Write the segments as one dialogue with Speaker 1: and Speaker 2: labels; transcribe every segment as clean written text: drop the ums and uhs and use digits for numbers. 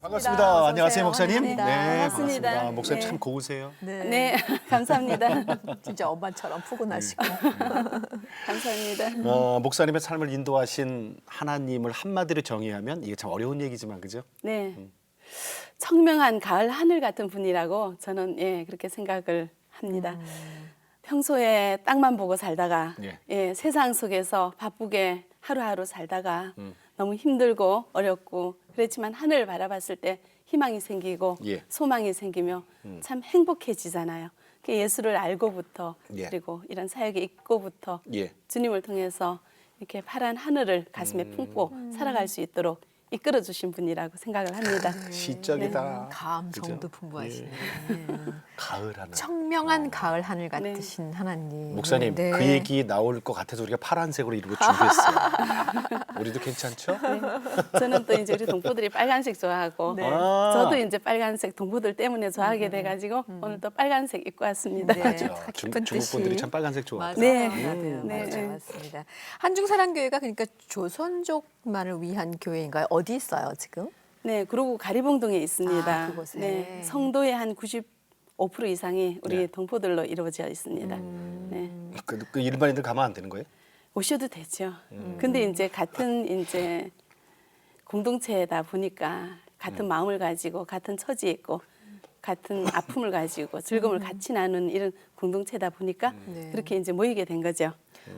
Speaker 1: 반갑습니다. 안녕하세요, 목사님.
Speaker 2: 환영합니다.
Speaker 1: 반갑습니다. 목사님
Speaker 2: 네.
Speaker 1: 참 고우세요.
Speaker 2: 네, 감사합니다.
Speaker 3: 진짜 엄마처럼 푸근하시고.
Speaker 2: 감사합니다.
Speaker 1: 목사님의 삶을 인도하신 하나님을 한마디로 정의하면 이게 참 어려운 얘기지만 그죠?
Speaker 2: 네, 청명한 가을 하늘 같은 분이라고 저는 그렇게 생각을 합니다. 평소에 땅만 보고 살다가 세상 속에서 바쁘게 하루하루 살다가 너무 힘들고 어렵고 그렇지만 하늘을 바라봤을 때 희망이 생기고 소망이 생기며 참 행복해지잖아요. 예수를 알고부터 그리고 이런 사역에 있고부터 주님을 통해서 이렇게 파란 하늘을 가슴에 품고 살아갈 수 있도록 이끌어 주신 분이라고 생각을 합니다.
Speaker 1: 시적이다.
Speaker 3: 감성도 풍부하시네.
Speaker 1: 가을 하늘.
Speaker 3: 청명한 가을 하늘 같으신 하나님.
Speaker 1: 목사님
Speaker 3: 네.
Speaker 1: 그 얘기 나올 것 같아서 우리가 파란색으로 이루고 준비했어요. 우리도 괜찮죠?
Speaker 2: 저는 또 이제 우리 동포들이 빨간색 좋아하고 저도 이제 빨간색 동포들 때문에 좋아하게 돼가지고 오늘 또 빨간색 입고 왔습니다.
Speaker 3: 네.
Speaker 1: 맞아.
Speaker 3: 깊은
Speaker 1: 중국
Speaker 3: 뜻이.
Speaker 1: 분들이 참 빨간색 좋아하죠.
Speaker 3: 맞아요.
Speaker 2: 네.
Speaker 3: 네. 맞습니다. 한중사랑교회가 그러니까 조선족만을 위한 교회인가요? 어디 있어요 지금?
Speaker 2: 네, 그리고 가리봉동에 있습니다.
Speaker 3: 아, 그곳에.
Speaker 2: 네, 성도의 한 95% 이상이 우리 동포들로 이루어져 있습니다. 네,
Speaker 1: 그 일반인들 가면 안 되는 거예요?
Speaker 2: 오셔도 되죠. 근데 이제 같은 이제 공동체다 보니까 같은 마음을 가지고 같은 처지에 있고 같은 아픔을 가지고 즐거움을 같이 나누는 이런 공동체다 보니까 그렇게 이제 모이게 된 거죠.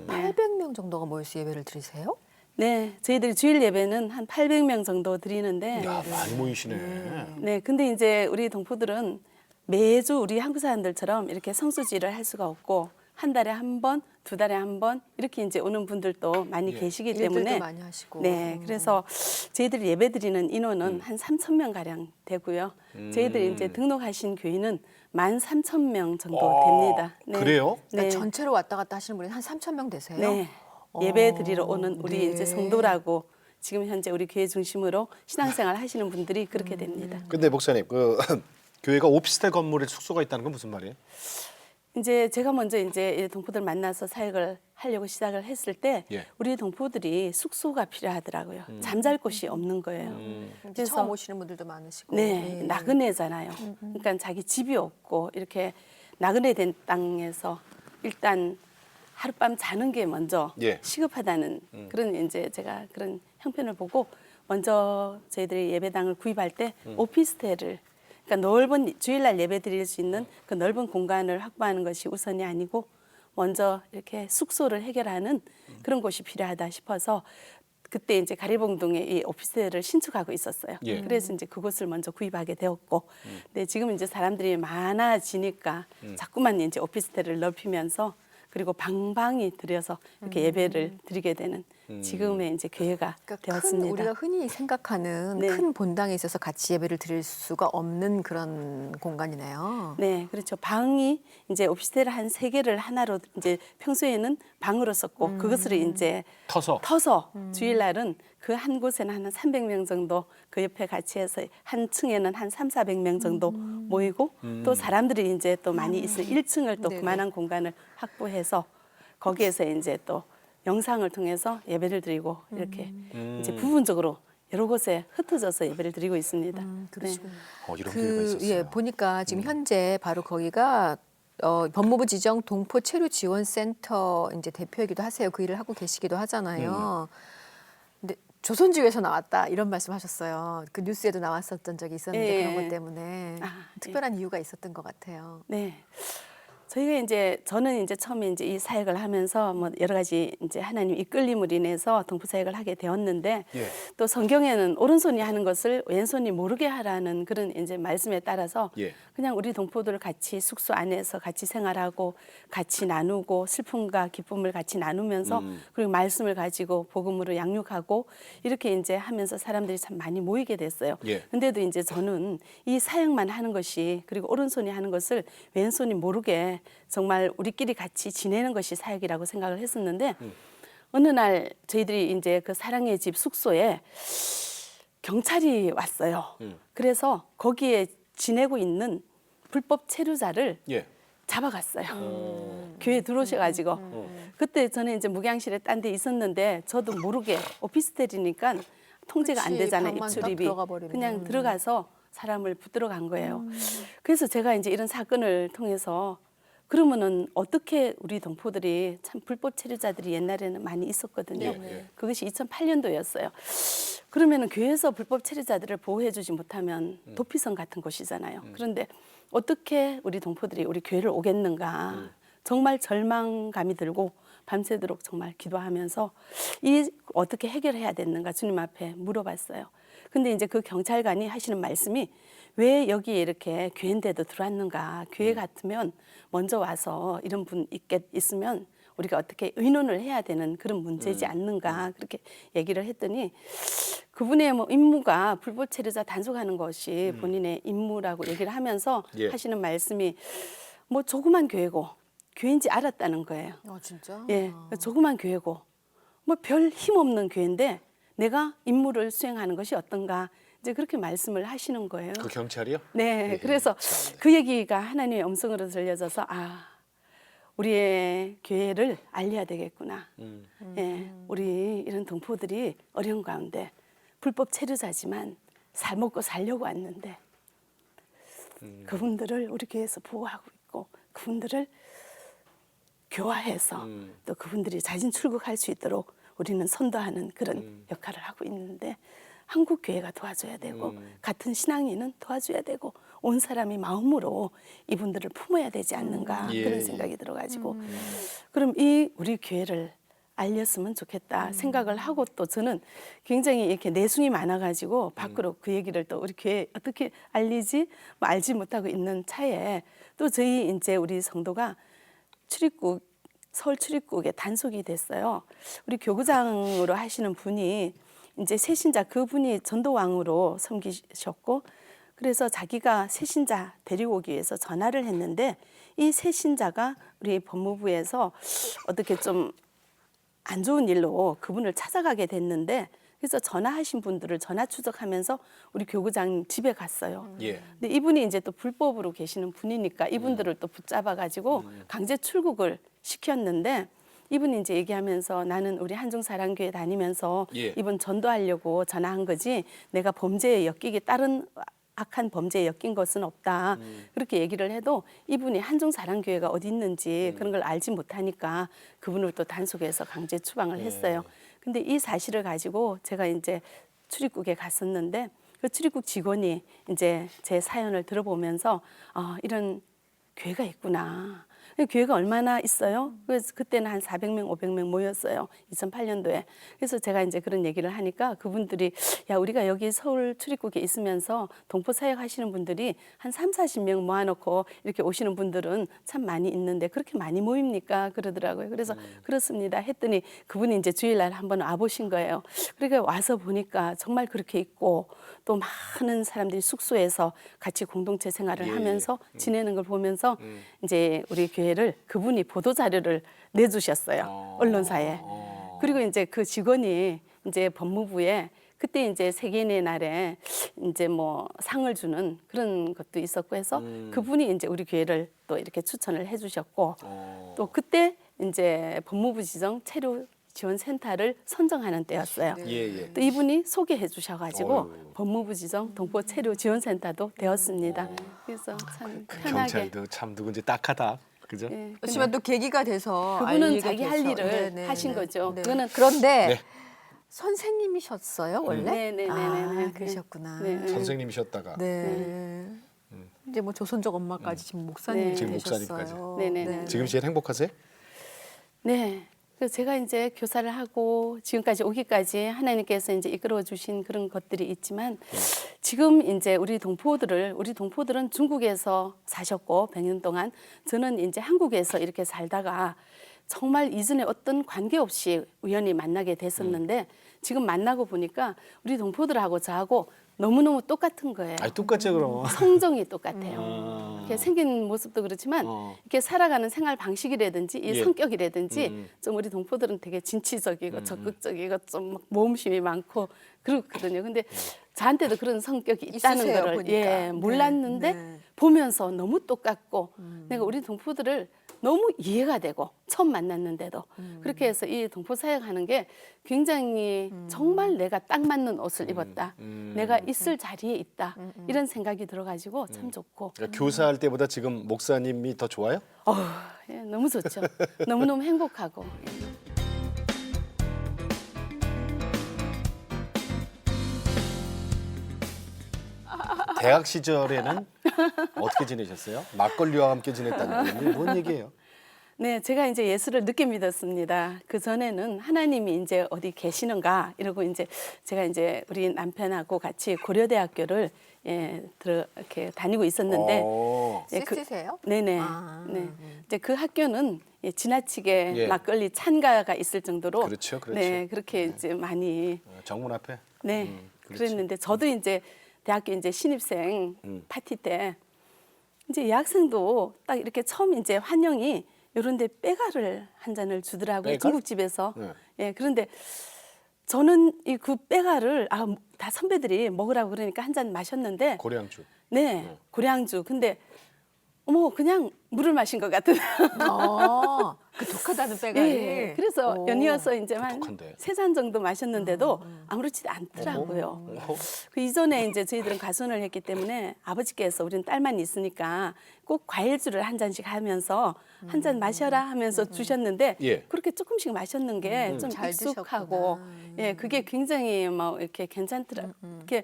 Speaker 3: 800명 정도가 모여서 예배를 드리세요?
Speaker 2: 네, 저희들이 주일 예배는 한 800명 정도 드리는데
Speaker 1: 야, 많이 모이시네.
Speaker 2: 네, 근데 이제 우리 동포들은 매주 우리 한국 사람들처럼 이렇게 성수지를 할 수가 없고 한 달에 한 번, 두 달에 한 번 이렇게 이제 오는 분들도 많이 계시기 때문에
Speaker 3: 일들도 많이 하시고.
Speaker 2: 네, 그래서 저희들이 예배드리는 인원은 한 3,000명 가량 되고요. 저희들이 이제 등록하신 교인은 13,000명 정도 됩니다. 네.
Speaker 1: 그래요?
Speaker 3: 그러니까 전체로 왔다 갔다 하시는 분이 한 3,000명 되세요?
Speaker 2: 네. 예배 드리러 오는 우리
Speaker 3: 네.
Speaker 2: 이제 성도라고 지금 현재 우리 교회 중심으로 신앙생활 하시는 분들이 그렇게 됩니다.
Speaker 1: 근데 목사님 그 교회가 오피스텔 건물에 숙소가 있다는 건 무슨 말이에요?
Speaker 2: 이제 제가 먼저 이제 동포들 만나서 사역을 하려고 시작을 했을 때 우리 동포들이 숙소가 필요하더라고요. 잠잘 곳이 없는 거예요.
Speaker 3: 이제 처음 오시는 분들도 많으시고.
Speaker 2: 네, 나그네잖아요. 그러니까 자기 집이 없고 이렇게 나그네 된 땅에서 일단 하룻밤 자는 게 먼저 시급하다는 그런 이제 제가 그런 형편을 보고 먼저 저희들이 예배당을 구입할 때 오피스텔을 그러니까 넓은 주일날 예배 드릴 수 있는 그 넓은 공간을 확보하는 것이 우선이 아니고 먼저 이렇게 숙소를 해결하는 그런 곳이 필요하다 싶어서 그때 이제 가리봉동에 이 오피스텔을 신축하고 있었어요. 그래서 이제 그곳을 먼저 구입하게 되었고, 근데 지금 이제 사람들이 많아지니까 자꾸만 이제 오피스텔을 넓히면서 그리고 방방이 들여서 이렇게 예배를 드리게 되는 지금의 이제 교회가
Speaker 3: 그러니까
Speaker 2: 되었습니다.
Speaker 3: 큰 우리가 흔히 생각하는 큰 본당에 있어서 같이 예배를 드릴 수가 없는 그런 공간이네요.
Speaker 2: 네, 그렇죠. 방이 이제 오피스텔 한 3개를 하나로 이제 평소에는 방으로 썼고 그것을 이제 터서 주일날은 그 한 곳에는 한 300명 정도 그 옆에 같이 해서 한 층에는 한 300~400명 정도 모이고 또 사람들이 이제 또 많이 있을 1층을 또 그만한 공간을 확보해서 거기에서 이제 또 영상을 통해서 예배를 드리고 이렇게 이제 부분적으로 여러 곳에 흩어져서 예배를 드리고 있습니다.
Speaker 3: 그러시군요.
Speaker 1: 이런 교회가 있었어요.
Speaker 3: 보니까 지금 현재 바로 거기가 법무부 지정 동포 체류 지원센터 이제 대표이기도 하세요. 그 일을 하고 계시기도 하잖아요. 근데 조선지회에서 나왔다 이런 말씀하셨어요. 그 뉴스에도 나왔었던 적이 있었는데 그런 것 때문에 특별한 이유가 있었던 것 같아요.
Speaker 2: 네. 저는 이제 처음에 이제 이 사역을 하면서 뭐 여러 가지 이제 하나님 이끌림을 인해서 동포 사역을 하게 되었는데 또 성경에는 오른손이 하는 것을 왼손이 모르게 하라는 그런 이제 말씀에 따라서 그냥 우리 동포들 같이 숙소 안에서 같이 생활하고 같이 나누고 슬픔과 기쁨을 같이 나누면서 그리고 말씀을 가지고 복음으로 양육하고 이렇게 이제 하면서 사람들이 참 많이 모이게 됐어요. 근데도 이제 저는 이 사역만 하는 것이 그리고 오른손이 하는 것을 왼손이 모르게 정말 우리끼리 같이 지내는 것이 사역이라고 생각을 했었는데 어느 날 저희들이 이제 그 사랑의 집 숙소에 경찰이 왔어요. 그래서 거기에 지내고 있는 불법 체류자를 잡아갔어요. 교회 들어오셔가지고 그때 저는 이제 목양실에 딴 데 있었는데 저도 모르게 오피스텔이니까 통제가 안
Speaker 3: 그치,
Speaker 2: 되잖아요.
Speaker 3: 방만 딱
Speaker 2: 입출입이.
Speaker 3: 들어가 버리면.
Speaker 2: 그냥 들어가서 사람을 붙들어 간 거예요. 그래서 제가 이제 이런 사건을 통해서 그러면은 어떻게 우리 동포들이 참 불법 체류자들이 옛날에는 많이 있었거든요.
Speaker 1: 예.
Speaker 2: 그것이 2008년도였어요. 그러면은 교회에서 불법 체류자들을 보호해주지 못하면 도피성 같은 곳이잖아요. 그런데 어떻게 우리 동포들이 우리 교회를 오겠는가? 정말 절망감이 들고 밤새도록 정말 기도하면서 이 어떻게 해결해야 됐는가 주님 앞에 물어봤어요. 근데 이제 그 경찰관이 하시는 말씀이 왜 여기에 이렇게 교회인데도 들어왔는가? 교회 같으면 먼저 와서 이런 분 있으면 우리가 어떻게 의논을 해야 되는 그런 문제지 않는가? 그렇게 얘기를 했더니 그분의 뭐 임무가 불법 체류자 단속하는 것이 본인의 임무라고 얘기를 하면서
Speaker 1: 예.
Speaker 2: 하시는 말씀이 뭐 조그만 교회고 교회인지 알았다는 거예요.
Speaker 3: 진짜?
Speaker 2: 예, 조그만 교회고 뭐 별 힘없는 교회인데 내가 임무를 수행하는 것이 어떤가 이제 그렇게 말씀을 하시는 거예요.
Speaker 1: 그 경찰이요?
Speaker 2: 네, 그래서 그 얘기가 하나님의 음성으로 들려져서 우리의 교회를 알려야 되겠구나. 예, 우리 이런 동포들이 어려운 가운데 불법 체류자지만 먹고 살려고 왔는데 그분들을 우리 교회에서 보호하고 있고 그분들을 교화해서 또 그분들이 자진 출국할 수 있도록 우리는 선도하는 그런 역할을 하고 있는데 한국 교회가 도와줘야 되고 같은 신앙인은 도와줘야 되고 온 사람이 마음으로 이분들을 품어야 되지 않는가
Speaker 1: 예,
Speaker 2: 그런
Speaker 1: 예.
Speaker 2: 생각이 들어가지고 그럼 이 우리 교회를 알렸으면 좋겠다 생각을 하고 또 저는 굉장히 이렇게 내숭이 많아가지고 밖으로 그 얘기를 또 우리 교회 어떻게 알리지 뭐 알지 못하고 있는 차에 또 저희 이제 우리 성도가 출입국 서울 출입국에 단속이 됐어요. 우리 교구장으로 하시는 분이 이제 새신자 그분이 전도왕으로 섬기셨고 그래서 자기가 새신자 데리고 오기 위해서 전화를 했는데 이 새신자가 우리 법무부에서 어떻게 좀 안 좋은 일로 그분을 찾아가게 됐는데 그래서 전화하신 분들을 전화 추적하면서 우리 교구장 집에 갔어요.
Speaker 1: 예.
Speaker 2: 근데 이분이 이제 또 불법으로 계시는 분이니까 이분들을 또 붙잡아가지고 강제 출국을 시켰는데 이분이 이제 얘기하면서 나는 우리 한중사랑교회 다니면서
Speaker 1: 예.
Speaker 2: 이분 전도하려고 전화한 거지 내가 범죄에 엮이기 다른 악한 범죄에 엮인 것은 없다. 그렇게 얘기를 해도 이분이 한중사랑교회가 어디 있는지 그런 걸 알지 못하니까 그분을 또 단속해서 강제 추방을 했어요. 근데 이 사실을 가지고 제가 이제 출입국에 갔었는데 그 출입국 직원이 이제 제 사연을 들어보면서 이런 교회가 있구나. 교회가 얼마나 있어요? 그래서 그때는 한 400명, 500명 모였어요. 2008년도에. 그래서 제가 이제 그런 얘기를 하니까 그분들이 야, 우리가 여기 서울 출입국에 있으면서 동포 사역 하시는 분들이 한 3, 40명 모아놓고 이렇게 오시는 분들은 참 많이 있는데 그렇게 많이 모입니까? 그러더라고요. 그래서 그렇습니다. 했더니 그분이 이제 주일날 한번 와보신 거예요. 그러니까 와서 보니까 정말 그렇게 있고 또 많은 사람들이 숙소에서 같이 공동체 생활을
Speaker 1: 예,
Speaker 2: 하면서 지내는 걸 보면서 이제 우리 교회를 그분이 보도 자료를 내주셨어요. 언론사에. 그리고 이제 그 직원이 이제 법무부에 그때 이제 세계인의 날에 이제 뭐 상을 주는 그런 것도 있었고 해서 그분이 이제 우리 교회를 또 이렇게 추천을 해주셨고 또 그때 이제 법무부 지정 체류 지원센터를 선정하는 때였어요.
Speaker 1: 예.
Speaker 2: 또 이분이 소개해 주셔가지고
Speaker 1: 어휴.
Speaker 2: 법무부 지정 동포 체류 지원센터도 되었습니다. 그래서 참 편하게.
Speaker 1: 경찰도 참 누군지 딱하다. 그죠?
Speaker 2: 예,
Speaker 3: 그렇지만 또 계기가 돼서
Speaker 2: 그분은
Speaker 3: 알리게
Speaker 2: 자기 할
Speaker 3: 돼서.
Speaker 2: 일을
Speaker 3: 네네.
Speaker 2: 하신 거죠.
Speaker 3: 네.
Speaker 2: 그거는
Speaker 3: 그런데
Speaker 1: 네.
Speaker 3: 선생님이셨어요 원래?
Speaker 2: 네네네네.
Speaker 3: 그러셨구나.
Speaker 2: 네.
Speaker 1: 선생님이셨다가
Speaker 3: 네. 이제 뭐 조선족 엄마까지 지금 목사님이
Speaker 2: 네.
Speaker 1: 지금
Speaker 3: 되셨어요.
Speaker 1: 목사님까지.
Speaker 2: 네네네.
Speaker 1: 지금 제일 행복하세요?
Speaker 2: 네. 그래서 제가 이제 교사를 하고 지금까지 오기까지 하나님께서 이제 이끌어 주신 그런 것들이 있지만 지금 이제 우리 동포들은 중국에서 사셨고 100년 동안 저는 이제 한국에서 이렇게 살다가 정말 이전에 어떤 관계없이 우연히 만나게 됐었는데 지금 만나고 보니까 우리 동포들하고 저하고 너무너무 똑같은 거예요.
Speaker 1: 아니 똑같죠 그럼.
Speaker 2: 성정이 똑같아요. 이렇게 생긴 모습도 그렇지만 이렇게 살아가는 생활 방식이라든지 이
Speaker 1: 예.
Speaker 2: 성격이라든지 좀 우리 동포들은 되게 진취적이고 적극적이고 좀 막 모험심이 많고 그렇거든요. 근데 저한테도 그런 성격이 있다는
Speaker 3: 있으세요,
Speaker 2: 거를
Speaker 3: 보니까.
Speaker 2: 예,
Speaker 3: 네,
Speaker 2: 몰랐는데
Speaker 3: 네.
Speaker 2: 보면서 너무 똑같고 내가 우리 동포들을 너무 이해가 되고 처음 만났는데도 그렇게 해서 이 동포 사역하는 게 굉장히 정말 내가 딱 맞는 옷을 입었다. 내가 있을 자리에 있다. 이런 생각이 들어가지고 참 좋고.
Speaker 1: 그러니까 교사할 때보다 지금 목사님이 더 좋아요?
Speaker 2: 예, 너무 좋죠. 너무너무 행복하고.
Speaker 1: 대학 시절에는 어떻게 지내셨어요? 막걸리와 함께 지냈다는 게 뭔 얘기예요?
Speaker 2: 네, 제가 이제 예수를 늦게 믿었습니다. 그 전에는 하나님이 이제 어디 계시는가 이러고 이제 제가 이제 우리 남편하고 같이 고려대학교를 이렇게 다니고 있었는데 예,
Speaker 3: 시스세요?
Speaker 2: 네네.
Speaker 3: 아.
Speaker 2: 네. 이제 그 학교는 지나치게
Speaker 1: 예.
Speaker 2: 막걸리 찬가가 있을 정도로
Speaker 1: 그렇죠, 그렇죠.
Speaker 2: 네, 그렇게 이제 많이
Speaker 1: 정문 앞에?
Speaker 2: 네.
Speaker 1: 그렇지.
Speaker 2: 그랬는데 저도 이제 대학교 이제 신입생 파티 때 이제 여학생도 딱 이렇게 처음 이제 환영이 요런데 빼가를 한 잔을 주더라고요.
Speaker 1: 빼갈?
Speaker 2: 중국집에서.
Speaker 1: 네.
Speaker 2: 예. 그런데 저는 이 그 빼가를 다 선배들이 먹으라고 그러니까 한 잔 마셨는데
Speaker 1: 고량주.
Speaker 2: 네. 고량주. 근데 어머 그냥 물을 마신 것 같은.
Speaker 3: 그 독하다는 빼가리.
Speaker 2: 예. 그래서
Speaker 3: 오.
Speaker 2: 연이어서 이제 한
Speaker 1: 독한데.
Speaker 2: 3잔 정도 마셨는데도 아무렇지 않더라고요.
Speaker 1: 어허.
Speaker 2: 그 이전에 이제 저희들은 가수원을 했기 때문에 아버지께서 우리는 딸만 있으니까 꼭 과일주를 한 잔씩 하면서 한 잔 마셔라 하면서 주셨는데
Speaker 1: 예.
Speaker 2: 그렇게 조금씩 마셨는 게 좀
Speaker 3: 잘
Speaker 2: 익숙하고
Speaker 3: 드셨구나.
Speaker 2: 예 그게 굉장히 막 이렇게 괜찮더라 이렇게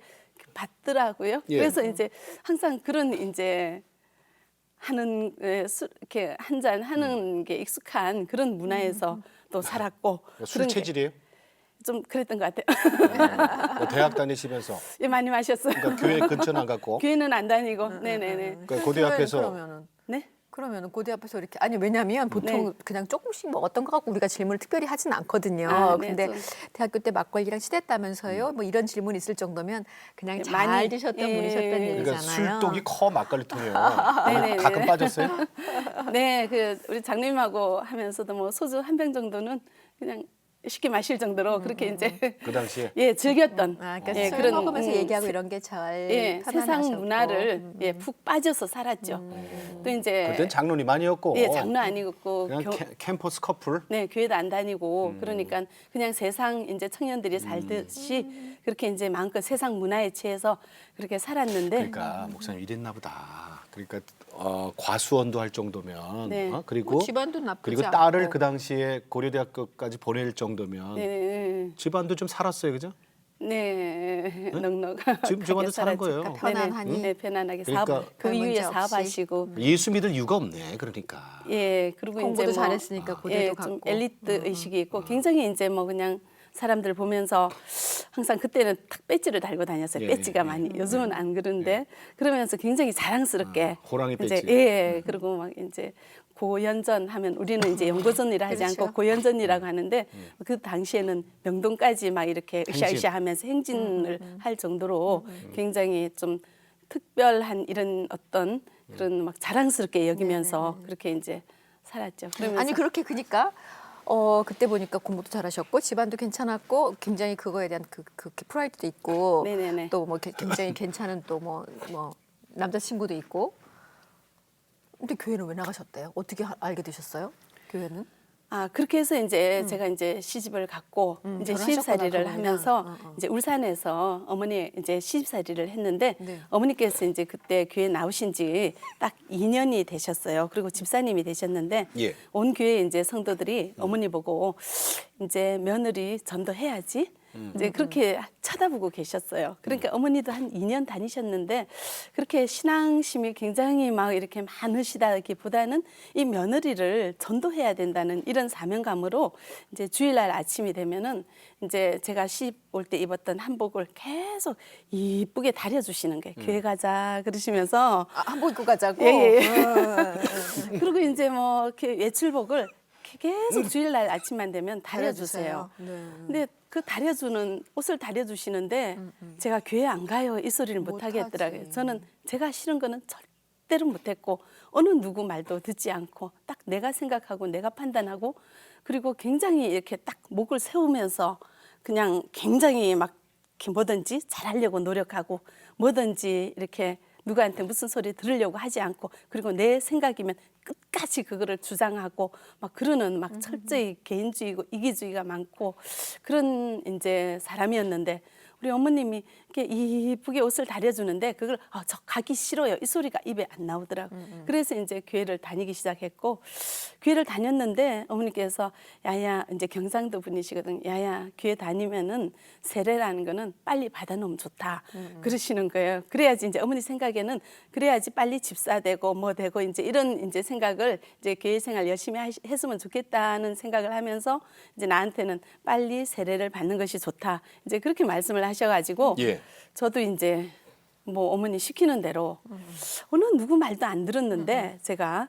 Speaker 2: 받더라고요.
Speaker 1: 예.
Speaker 2: 그래서 이제 항상 그런 이제 하는 이렇게 한 잔 하는 게 익숙한 그런 문화에서 또 살았고
Speaker 1: 술
Speaker 2: 그런 게
Speaker 1: 체질이에요?
Speaker 2: 좀 그랬던 것 같아요.
Speaker 1: 뭐 대학 다니시면서
Speaker 2: 예, 많이 마셨어요.
Speaker 1: 그러니까 교회 근처는 안 갔고
Speaker 2: 교회는 안 다니고, 네네네.
Speaker 1: 그러니까 고대 앞에서
Speaker 3: 그러면은
Speaker 2: 네?
Speaker 3: 그러면은 고대 앞에서 이렇게 아니 왜냐면 보통 그냥 조금씩 먹었던 거 갖고 우리가 질문을 특별히 하진 않거든요.
Speaker 2: 아, 네,
Speaker 3: 근데
Speaker 2: 좀.
Speaker 3: 대학교 때 막걸리랑 친했다면서요. 뭐 이런 질문 있을 정도면 그냥
Speaker 2: 네,
Speaker 3: 잘
Speaker 2: 많이,
Speaker 3: 드셨던
Speaker 2: 예,
Speaker 3: 분이셨던
Speaker 2: 예.
Speaker 3: 얘기잖아요.
Speaker 1: 그러니까 술독이 커 막걸리통이에요.
Speaker 2: 네네네.
Speaker 1: 가끔 빠졌어요?
Speaker 2: 네, 그 우리 장님하고 하면서도 뭐 소주 한 병 정도는 그냥 쉽게 마실 정도로 그렇게 이제
Speaker 1: 그 당시에
Speaker 2: 예 즐겼던
Speaker 3: 아, 그러니까
Speaker 2: 예,
Speaker 3: 술 먹으면서 얘기하고 이런 게 잘
Speaker 2: 예, 세상
Speaker 3: 편안하셨고.
Speaker 2: 문화를 예, 푹 빠져서 살았죠. 또 이제
Speaker 1: 그땐 장로님 아니었고
Speaker 2: 예, 장로 아니고
Speaker 1: 그냥 캠퍼스 커플.
Speaker 2: 네, 교회도 안 다니고 그러니까 그냥 세상 이제 청년들이 살듯이 그렇게 이제 마음껏 세상 문화에 취해서 그렇게 살았는데
Speaker 1: 그러니까 목사님 이랬나 보다. 그러니까 과수원도 할 정도면
Speaker 2: 네.
Speaker 1: 그리고
Speaker 3: 뭐 집안도 나쁘지
Speaker 1: 그리고
Speaker 3: 않고.
Speaker 1: 딸을 그 당시에 고려대학교까지 보낼 정도면
Speaker 2: 네,
Speaker 1: 집안도 좀 살았어요, 그죠?
Speaker 2: 네, 넉넉.
Speaker 1: 지금 저만도 사는 거예요.
Speaker 3: 그러니까 편안하니.
Speaker 2: 네, 편안하게
Speaker 1: 그러니까
Speaker 2: 사업 그
Speaker 3: 별
Speaker 2: 이후에
Speaker 3: 문제 없이.
Speaker 2: 사업하시고
Speaker 1: 예수 믿을 이유가 없네. 그러니까.
Speaker 2: 예 그리고
Speaker 3: 공부도
Speaker 2: 이제 뭐
Speaker 3: 잘했으니까 고대도
Speaker 2: 예,
Speaker 3: 갔고.
Speaker 2: 좀 엘리트 의식이 있고 굉장히 이제 뭐 그냥 사람들 보면서 항상 그때는 탁 배지를 달고 다녔어요.
Speaker 1: 예,
Speaker 2: 배지가
Speaker 1: 예,
Speaker 2: 많이 요즘은 안 그런데 그러면서 굉장히 자랑스럽게
Speaker 1: 호랑이
Speaker 2: 이제
Speaker 1: 배지.
Speaker 2: 예 그리고 막 이제 고연전 하면 우리는 이제 연고전이라 하지
Speaker 3: 그렇죠.
Speaker 2: 않고 고연전이라고 하는데 그 당시에는 명동까지 막 이렇게 으쌰으쌰하면서 행진을 할 정도로 굉장히 좀 특별한 이런 어떤 그런 막 자랑스럽게 여기면서 그렇게 이제 살았죠. 그러면서
Speaker 3: 아니 그렇게 그니까 그때 보니까 공부도 잘하셨고 집안도 괜찮았고 굉장히 그거에 대한 그 프라이드도 있고
Speaker 2: 네네네.
Speaker 3: 또 뭐 굉장히 괜찮은 또 뭐 남자친구도 있고 근데 교회는 왜 나가셨대요? 어떻게 알게 되셨어요? 교회는?
Speaker 2: 그렇게 해서 이제 제가 이제 시집을 갔고 이제
Speaker 3: 결혼하셨구나,
Speaker 2: 시집살이를
Speaker 3: 그러면은.
Speaker 2: 하면서 이제 울산에서 어머니 이제 시집살이를 했는데
Speaker 3: 네.
Speaker 2: 어머니께서 이제 그때 교회 나오신 지 딱 2년이 되셨어요. 그리고 집사님이 되셨는데
Speaker 1: 예.
Speaker 2: 온 교회 이제 성도들이 어머니 보고 이제 며느리 전도해야지. 이제 그렇게 쳐다보고 계셨어요. 그러니까 어머니도 한 2년 다니셨는데 그렇게 신앙심이 굉장히 막 이렇게 많으시다기보다는 이 며느리를 전도해야 된다는 이런 사명감으로 이제 주일날 아침이 되면은 이제 제가 시집 올 때 입었던 한복을 계속 이쁘게 다려주시는 거예요. 교회 가자 그러시면서
Speaker 3: 한복 입고 가자고.
Speaker 2: 예, 예. 그리고 이제 뭐 이렇게 외출복을 계속 주일날 아침만 되면 다려주세요.
Speaker 3: 네.
Speaker 2: 근데 그 다려주는 옷을 다려주시는데 제가 교회 안 가요 이 소리를 못
Speaker 3: 못하지.
Speaker 2: 하겠더라고요. 저는 제가 싫은 거는 절대로 못했고 어느 누구 말도 듣지 않고 딱 내가 생각하고 내가 판단하고 그리고 굉장히 이렇게 딱 목을 세우면서 그냥 굉장히 막 이렇게 뭐든지 잘하려고 노력하고 뭐든지 이렇게 누구한테 무슨 소리 들으려고 하지 않고 그리고 내 생각이면 끝까지 그거를 주장하고 막 그러는 막 철저히 개인주의고 이기주의가 많고 그런 이제 사람이었는데 우리 어머님이 이렇게 이쁘게 옷을 다려주는데 그걸 저 가기 싫어요 이 소리가 입에 안 나오더라고. 그래서 이제 교회를 다니기 시작했고 교회를 다녔는데 어머니께서 야야 이제 경상도 분이시거든. 야야 교회 다니면은 세례라는 거는 빨리 받아놓으면 좋다 그러시는 거예요. 그래야지 이제 어머니 생각에는 그래야지 빨리 집사 되고 뭐 되고 이제 이런 이제 생각을 이제 교회 생활 열심히 했으면 좋겠다는 생각을 하면서 이제 나한테는 빨리 세례를 받는 것이 좋다 이제 그렇게 말씀을 하셔가지고
Speaker 1: 예.
Speaker 2: 저도 이제 뭐 어머니 시키는 대로 어느 누구 말도 안 들었는데 제가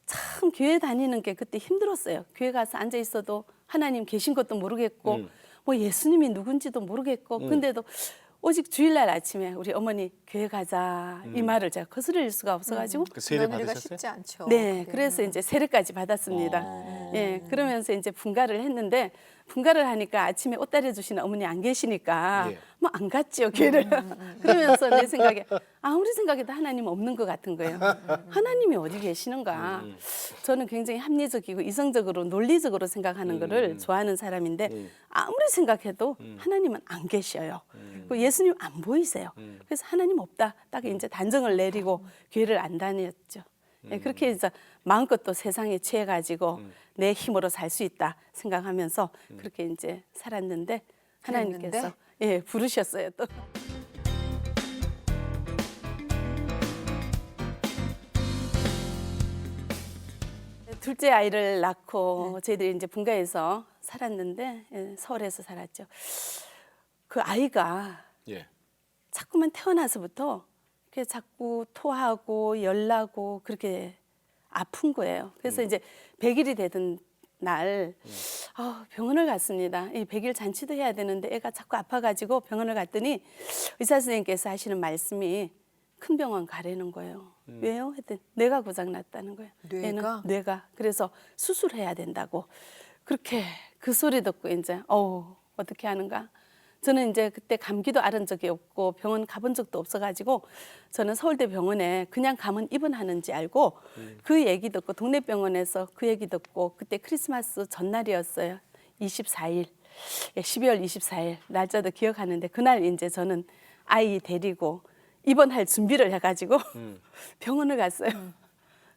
Speaker 2: 참 교회 다니는 게 그때 힘들었어요. 교회 가서 앉아 있어도 하나님 계신 것도 모르겠고 뭐 예수님이 누군지도 모르겠고 근데도 오직 주일날 아침에 우리 어머니 교회 가자 이 말을 제가 거스릴 수가 없어가지고
Speaker 1: 그 세례
Speaker 3: 며느리가
Speaker 1: 받으셨어요?
Speaker 3: 쉽지 않죠.
Speaker 2: 네,
Speaker 3: 그게.
Speaker 2: 그래서 이제 세례까지 받았습니다. 예, 그러면서 이제 분가를 했는데 분가를 하니까 아침에 옷 다려주시는 어머니 안 계시니까
Speaker 1: 예.
Speaker 2: 뭐 안 갔지요 교회를. 그러면서 내 생각에 아무리 생각해도 하나님 없는 것 같은 거예요. 하나님이 어디 계시는가? 저는 굉장히 합리적이고 이성적으로 논리적으로 생각하는 거를 좋아하는 사람인데 아무리 생각해도 하나님은 안 계셔요. 그 예수님 안 보이세요. 그래서 하나님 없다. 딱 이제 단정을 내리고 교회를 안 다녔죠. 예, 그렇게 해서 마음껏 또 세상에 취해가지고 내 힘으로 살 수 있다 생각하면서 그렇게 이제 살았는데 하나님께서 예 부르셨어요 또. 둘째 아이를 낳고 저희들이 이제 분가에서 살았는데 예, 서울에서 살았죠. 그 아이가
Speaker 1: 예.
Speaker 2: 자꾸만 태어나서부터 이렇게 자꾸 토하고 열나고 그렇게 아픈 거예요. 그래서 이제 100일이 되던 날 병원을 갔습니다. 이 100일 잔치도 해야 되는데 애가 자꾸 아파가지고 병원을 갔더니 의사 선생님께서 하시는 말씀이 큰 병원 가라는 거예요. 왜요? 했더니 뇌가 고장났다는 거예요.
Speaker 3: 뇌가?
Speaker 2: 애는 뇌가. 그래서 수술해야 된다고. 그렇게 그 소리 듣고 이제 어떻게 하는가? 저는 이제 그때 감기도 앓은 적이 없고 병원 가본 적도 없어가지고 저는 서울대 병원에 그냥 가면 입원하는지 알고 그 얘기 듣고 동네 병원에서 그 얘기 듣고 그때 크리스마스 전날이었어요. 24일, 12월 24일 날짜도 기억하는데 그날 이제 저는 아이 데리고 입원할 준비를 해가지고 병원을 갔어요.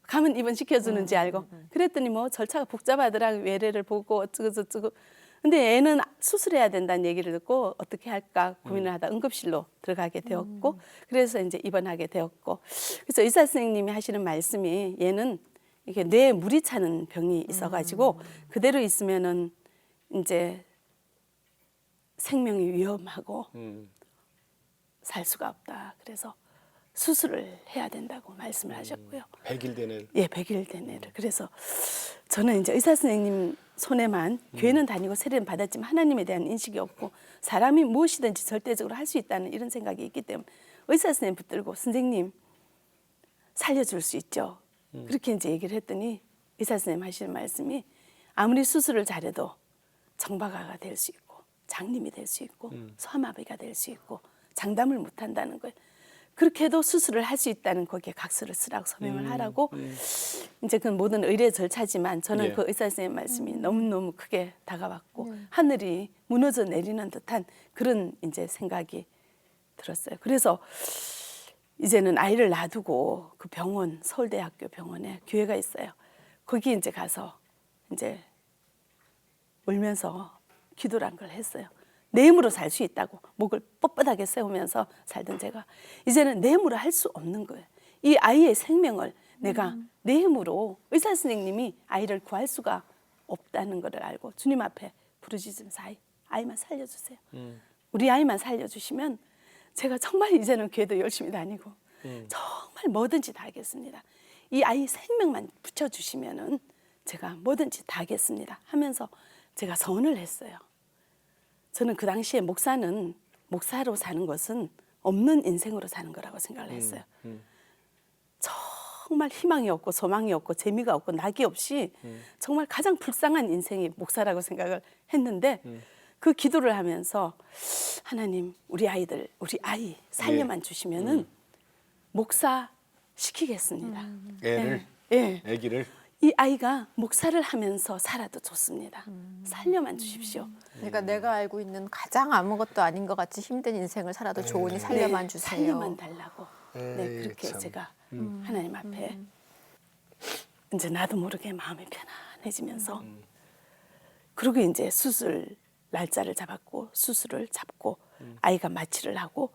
Speaker 2: 가면 입원 시켜주는지 알고 그랬더니 뭐 절차가 복잡하더라고. 외래를 보고 어쩌고 저쩌고. 근데 애는 수술해야 된다는 얘기를 듣고 어떻게 할까 고민을 하다 응급실로 들어가게 되었고 그래서 이제 입원하게 되었고 그래서 의사 선생님이 하시는 말씀이 얘는 이게 뇌에 물이 차는 병이 있어가지고 그대로 있으면은 이제 생명이 위험하고 살 수가 없다. 그래서 수술을 해야 된다고 말씀을 하셨고요.
Speaker 1: 100일 되는.
Speaker 2: 예, 100일 된 애를. 그래서 저는 이제 의사 선생님 손에만 교회는 다니고 세례는 받았지만 하나님에 대한 인식이 없고 사람이 무엇이든지 절대적으로 할 수 있다는 이런 생각이 있기 때문에 의사 선생님 붙들고 선생님 살려줄 수 있죠. 그렇게 이제 얘기를 했더니 의사 선생님 하시는 말씀이 아무리 수술을 잘해도 정박아가 될 수 있고 장님이 될 수 있고 소아마비가 될 수 있고 장담을 못 한다는 거예요. 그렇게 해도 수술을 할 수 있다는 거기에 각서를 쓰라고 서명을 하라고 이제 그 모든 의례 절차지만 저는
Speaker 1: 예.
Speaker 2: 그 의사 선생님 말씀이 너무너무 크게 다가왔고 하늘이 무너져 내리는 듯한 그런 이제 생각이 들었어요. 그래서 이제는 아이를 놔두고 그 병원 서울대학교 병원에 교회가 있어요. 거기 이제 가서 이제 울면서 기도를 한 걸 했어요. 내 힘으로 살 수 있다고 목을 뻣뻣하게 세우면서 살던 제가 이제는 내 힘으로 할 수 없는 거예요. 이 아이의 생명을 내가 내 힘으로 의사 선생님이 아이를 구할 수가 없다는 것을 알고 주님 앞에 부르짖으면서 아이만 살려주세요. 우리 아이만 살려주시면 제가 정말 이제는 교회도 열심히 다니고 정말 뭐든지 다 하겠습니다. 이 아이 생명만 붙여주시면은 제가 뭐든지 다 하겠습니다 하면서 제가 서원을 했어요. 저는 그 당시에 목사로 사는 것은 없는 인생으로 사는 거라고 생각을 했어요. 정말 희망이 없고 소망이 없고 재미가 없고 낙이 없이 정말 가장 불쌍한 인생이 목사라고 생각을 했는데 그 기도를 하면서 하나님 우리 아이 살려만 주시면은 목사 시키겠습니다.
Speaker 1: 애를,
Speaker 2: 예.
Speaker 1: 아기를.
Speaker 2: 이 아이가 목사를 하면서 살아도 좋습니다. 살려만 주십시오.
Speaker 3: 그러니까 내가 알고 있는 가장 아무것도 아닌 것 같이 힘든 인생을 살아도 좋으니 살려만
Speaker 2: 네,
Speaker 3: 주세요.
Speaker 2: 살려만 달라고.
Speaker 1: 에이,
Speaker 2: 네, 그렇게
Speaker 1: 참.
Speaker 2: 제가 하나님 앞에 이제 나도 모르게 마음이 편안해지면서 그리고 이제 수술 날짜를 잡았고 수술을 잡고 아이가 마취를 하고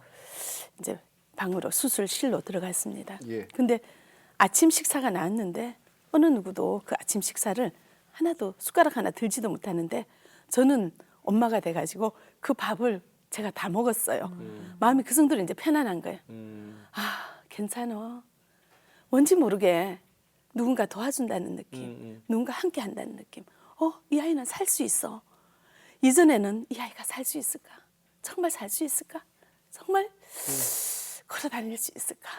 Speaker 2: 이제 방으로 수술실로 들어갔습니다.
Speaker 1: 예.
Speaker 2: 근데 아침 식사가 나왔는데 어느 누구도 그 아침 식사를 하나도 숟가락 하나 들지도 못하는데 저는 엄마가 돼가지고 그 밥을 제가 다 먹었어요. 마음이 그 정도로 이제 편안한 거예요. 아, 괜찮아. 뭔지 모르게 누군가 도와준다는 느낌, 누군가 함께 한다는 느낌. 이 아이는 살 수 있어. 이전에는 이 아이가 살 수 있을까? 정말 살 수 있을까? 정말 걸어 다닐 수 있을까?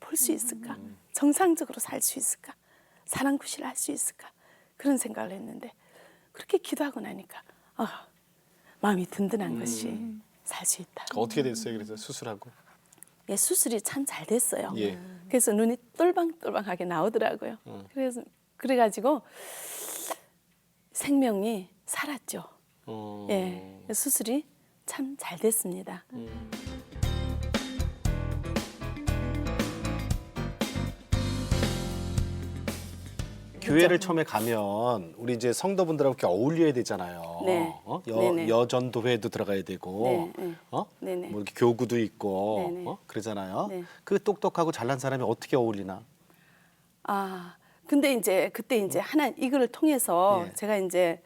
Speaker 2: 볼 수 있을까? 정상적으로 살 수 있을까? 사랑구실을 할 수 있을까? 그런 생각을 했는데 그렇게 기도하고 나니까 마음이 든든한 것이 살 수 있다.
Speaker 1: 어떻게 됐어요? 그래서 수술하고.
Speaker 2: 예, 수술이 참 잘 됐어요.
Speaker 1: 예.
Speaker 2: 그래서 눈이 똘방똘방하게 나오더라고요. 그래가지고 생명이 살았죠. 예, 수술이 참 잘 됐습니다.
Speaker 1: 교회를 처음에 가면 우리 이제 성도분들하고 이렇게 어울려야 되잖아요.
Speaker 2: 네. 네네.
Speaker 1: 여전도회도 들어가야 되고,
Speaker 2: 네, 네.
Speaker 1: 뭐
Speaker 2: 네네.
Speaker 1: 이렇게 교구도 있고,
Speaker 2: 네네.
Speaker 1: 그러잖아요.
Speaker 2: 네.
Speaker 1: 그 똑똑하고 잘난 사람이 어떻게 어울리나?
Speaker 2: 근데 이제 그때 이제 하나 이거를 통해서
Speaker 1: 예.
Speaker 2: 제가 이제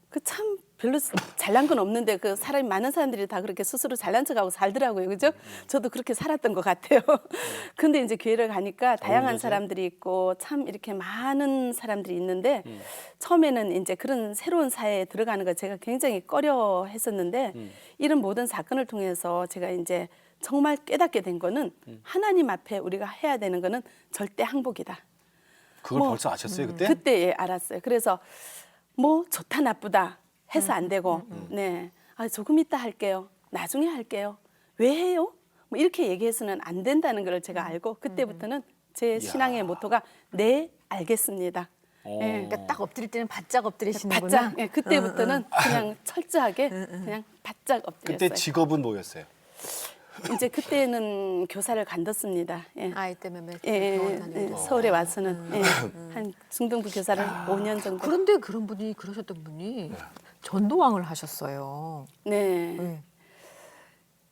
Speaker 2: 그 참 별로 잘난 건 없는데 그 사람이 많은 사람들이 다 그렇게 스스로 잘난 척하고 살더라고요, 그죠? 저도 그렇게 살았던 것 같아요. 근데 이제 교회를 가니까 다양한
Speaker 1: 어울려져요?
Speaker 2: 사람들이 있고 참 이렇게 많은 사람들이 있는데 처음에는 이제 그런 새로운 사회에 들어가는 거 제가 굉장히 꺼려했었는데 이런 모든 사건을 통해서 제가 이제 정말 깨닫게 된 거는 하나님 앞에 우리가 해야 되는 거는 절대 항복이다.
Speaker 1: 그걸
Speaker 2: 뭐,
Speaker 1: 벌써 아셨어요 그때?
Speaker 2: 그때 예, 알았어요. 그래서 뭐 좋다 나쁘다 해서 안 되고, 네, 조금 이따 할게요. 나중에 할게요. 왜 해요? 뭐 이렇게 얘기해서는 안 된다는 걸 제가 알고 그때부터는 제 신앙의 모토가 네, 알겠습니다. 예.
Speaker 3: 그러니까 딱 엎드릴 때는 바짝 엎드리시는구나.
Speaker 2: 바짝. 예, 그때부터는 그냥 철저하게 그냥 바짝 엎드렸어요.
Speaker 1: 그때 직업은 뭐였어요?
Speaker 2: 이제 그때는 교사를 간뒀습니다. 예.
Speaker 3: 아이 때문에
Speaker 2: 예,
Speaker 3: 병원
Speaker 2: 예,
Speaker 3: 다니고.
Speaker 2: 서울에 와서는 예, 한 중등부 교사를 5년 정도.
Speaker 3: 그런데 그런 분이 그러셨던 분이 전도왕을 하셨어요.
Speaker 2: 네.
Speaker 3: 네.